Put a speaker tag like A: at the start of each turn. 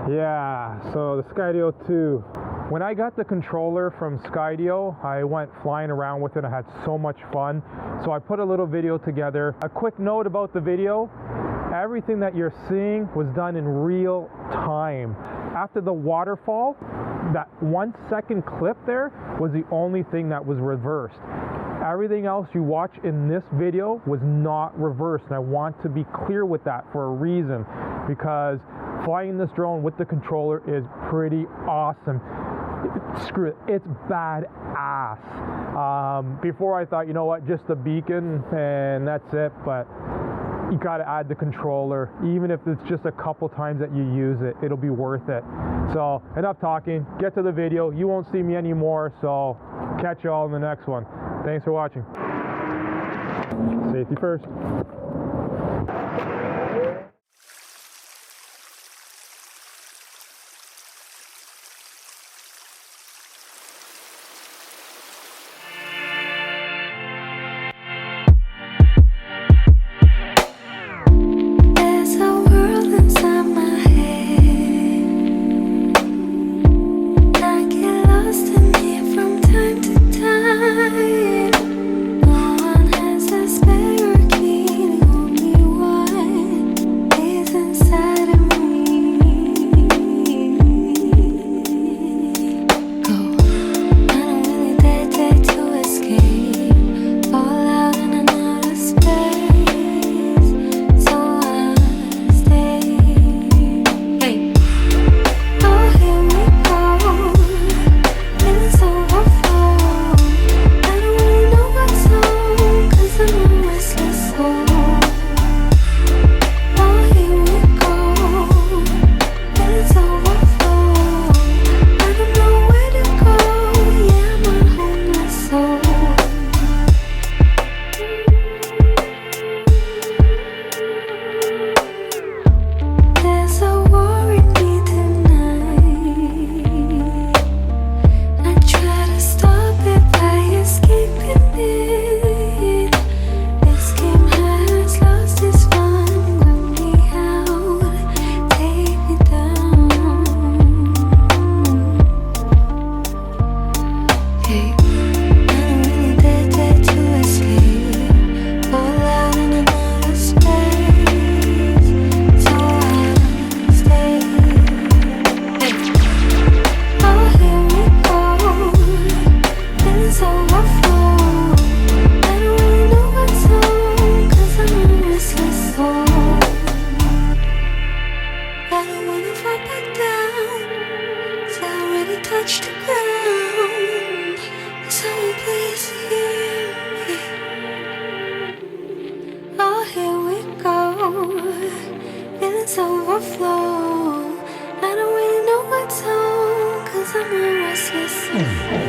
A: Yeah, so the Skydio 2. When I got the controller from Skydio, I went flying around with it. I had so much fun. So I put a little video together. A quick note about the video. Everything that you're seeing was done in real time. After the waterfall, that 1 second clip there was the only thing that was reversed. Everything else you watch in this video was not reversed, and I want to be clear with that for a reason, because flying this drone with the controller is pretty awesome. Screw it, it's badass. Before I thought, you know what, just the beacon and that's it, but you gotta add the controller. Even if it's just a couple times that you use it, it'll be worth it. So enough talking, get to the video. You won't see me anymore, so catch you all in the next one. Thanks for watching. Safety first.
B: Touch the ground, so please hear me. Oh, here we go, feelings overflow. I don't really know what's on, 'cause I'm a restless soul.